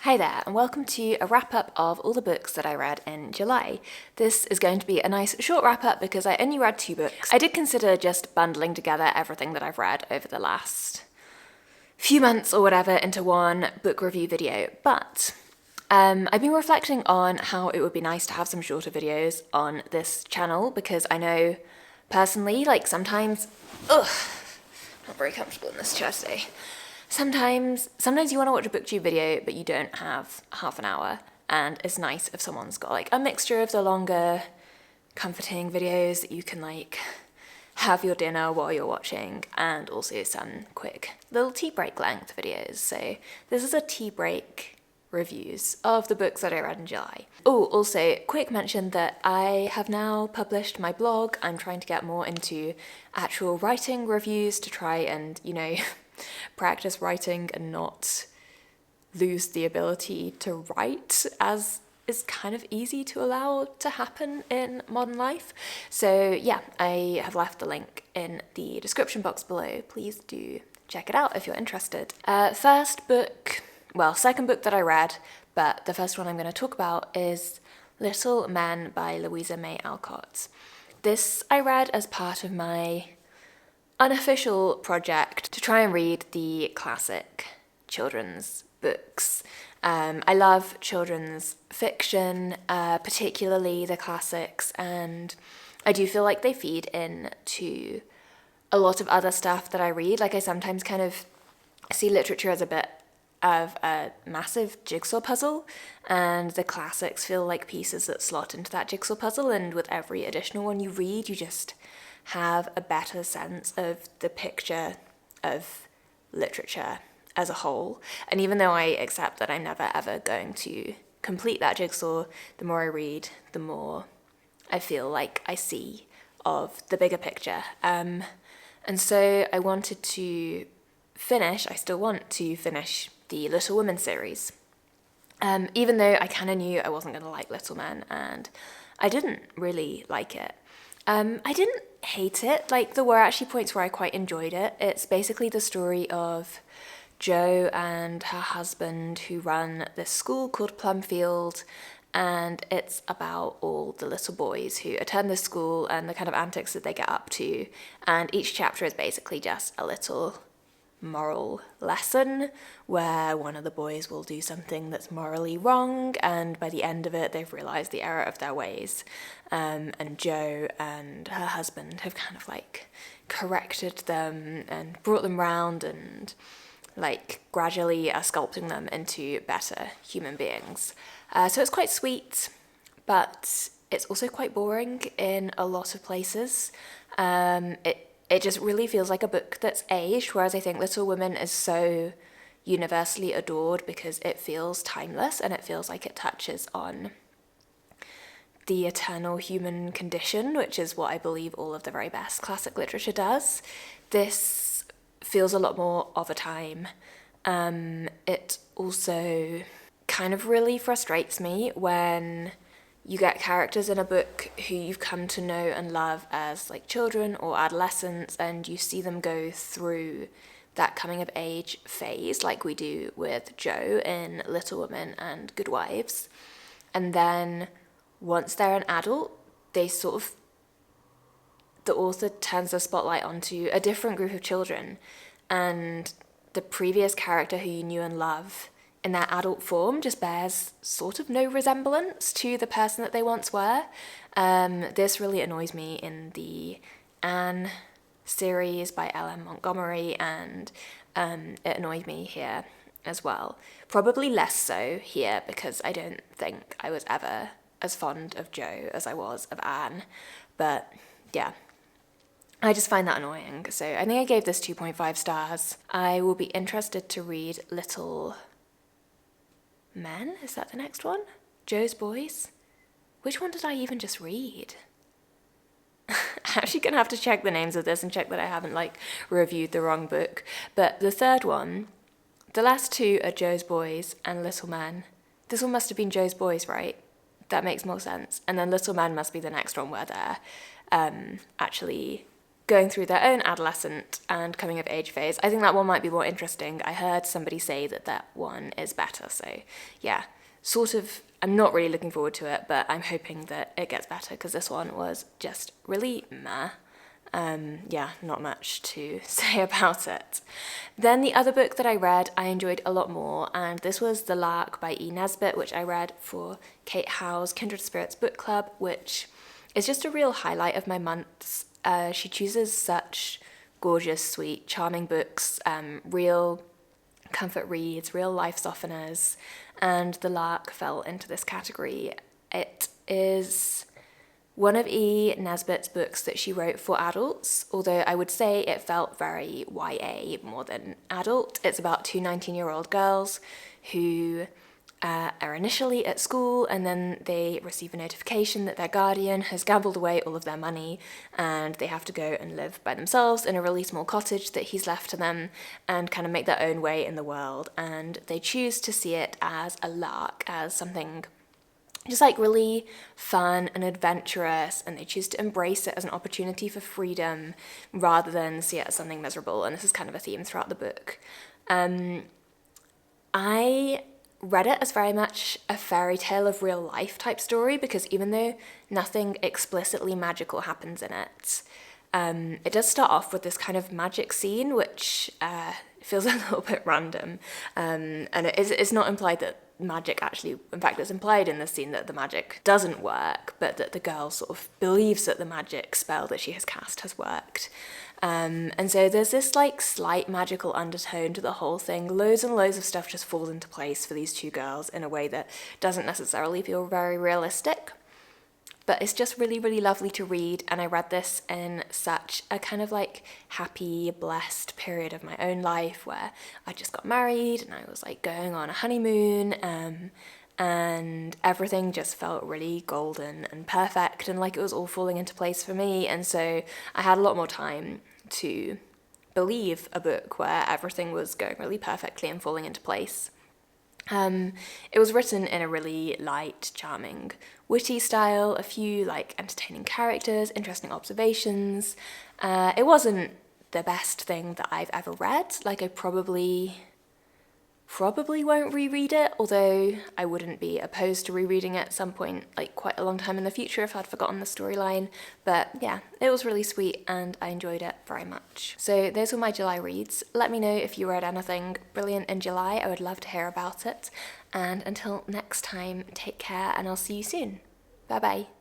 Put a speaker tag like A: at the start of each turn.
A: Hi there, and welcome to a wrap-up of all the books that I read in July. This is going to be a nice short wrap-up because I only read 2 books. I did consider just bundling together everything that I've read over the last few months or whatever into one book review video, but I've been reflecting on how it would be nice to have some shorter videos on this channel because I know personally, sometimes, not very comfortable in this chair today. Sometimes you want to watch a booktube video, but you don't have half an hour, and it's nice if someone's got a mixture of the longer, comforting videos that you can have your dinner while you're watching, and also some quick little tea break length videos. So this is a tea break reviews of the books that I read in July. Oh, also, quick mention that I have now published my blog. I'm trying to get more into actual writing reviews to try and, practice writing and not lose the ability to write, as is kind of easy to allow to happen in modern life. So yeah, I have left the link in the description box below. Please do check it out if you're interested. Second book that I read, but the first one I'm going to talk about is Little Men by Louisa May Alcott. This I read as part of my unofficial project to try and read the classic children's books. I love children's fiction, particularly the classics, and I do feel like they feed into a lot of other stuff that I read. I sometimes kind of see literature as a bit of a massive jigsaw puzzle, and the classics feel like pieces that slot into that jigsaw puzzle, and with every additional one you read, you just have a better sense of the picture of literature as a whole. And even though I accept that I'm never ever going to complete that jigsaw, the more I read, the more I feel like I see of the bigger picture. And so I still want to finish the Little Women series. Even though I kind of knew I wasn't going to like Little Men, and I didn't really like it. I didn't hate it. There were actually points where I quite enjoyed it. It's basically the story of Jo and her husband who run this school called Plumfield, and it's about all the little boys who attend this school and the kind of antics that they get up to, and each chapter is basically just a little moral lesson where one of the boys will do something that's morally wrong, and by the end of it they've realised the error of their ways, and Jo and her husband have kind of corrected them and brought them round and gradually are sculpting them into better human beings. So it's quite sweet, but it's also quite boring in a lot of places. It just really feels like a book that's aged, whereas I think Little Women is so universally adored because it feels timeless and it feels like it touches on the eternal human condition, which is what I believe all of the very best classic literature does. This feels a lot more of a time. It also kind of really frustrates me when you get characters in a book who you've come to know and love as children or adolescents, and you see them go through that coming of age phase like we do with Jo in Little Women and Good Wives. And then once they're an adult, the author turns the spotlight onto a different group of children, and the previous character who you knew and love in their adult form just bears sort of no resemblance to the person that they once were. This really annoys me in the Anne series by L.M. Montgomery, and it annoyed me here as well. Probably less so here because I don't think I was ever as fond of Jo as I was of Anne, but yeah. I just find that annoying. So I think I gave this 2.5 stars. I will be interested to read Little Men? Is that the next one? Jo's Boys? Which one did I even just read? I'm actually going to have to check the names of this and check that I haven't reviewed the wrong book. But the third one, the last 2 are Jo's Boys and Little Men. This one must have been Jo's Boys, right? That makes more sense. And then Little Men must be the next one where they're actually going through their own adolescent and coming of age phase. I think that one might be more interesting. I heard somebody say that that one is better, so yeah, sort of, I'm not really looking forward to it, but I'm hoping that it gets better because this one was just really meh. Yeah, not much to say about it. Then the other book that I read, I enjoyed a lot more, and this was The Lark by Nesbit, which I read for Kate Howe's Kindred Spirits book club, which is just a real highlight of my months. She chooses such gorgeous, sweet, charming books, real comfort reads, real life softeners, and The Lark fell into this category. It is one of Nesbit's books that she wrote for adults, although I would say it felt very YA more than adult. It's about two 19-year-old girls who are initially at school, and then they receive a notification that their guardian has gambled away all of their money and they have to go and live by themselves in a really small cottage that he's left to them and kind of make their own way in the world. And they choose to see it as a lark, as something just like really fun and adventurous, and they choose to embrace it as an opportunity for freedom rather than see it as something miserable. And this is kind of a theme throughout the book. I read it as very much a fairy tale of real life type story, because even though nothing explicitly magical happens in it, it does start off with this kind of magic scene, which feels a little bit random. And it's not implied that magic actually, in fact, it's implied in the scene that the magic doesn't work, but that the girl sort of believes that the magic spell that she has cast has worked. And so there's this like slight magical undertone to the whole thing. Loads and loads of stuff just falls into place for these two girls in a way that doesn't necessarily feel very realistic. But it's just really, really lovely to read, and I read this in such a kind of like happy, blessed period of my own life where I just got married and I was like going on a honeymoon, and everything just felt really golden and perfect and like it was all falling into place for me. And so I had a lot more time to believe a book where everything was going really perfectly and falling into place. It was written in a really light, charming, witty style, a few like entertaining characters, interesting observations. It wasn't the best thing that I've ever read. Like I probably won't reread it, although I wouldn't be opposed to rereading it at some point, like quite a long time in the future if I'd forgotten the storyline. But yeah, it was really sweet and I enjoyed it very much. So those were my July reads. Let me know if you read anything brilliant in July. I would love to hear about it. And until next time, take care and I'll see you soon. Bye bye.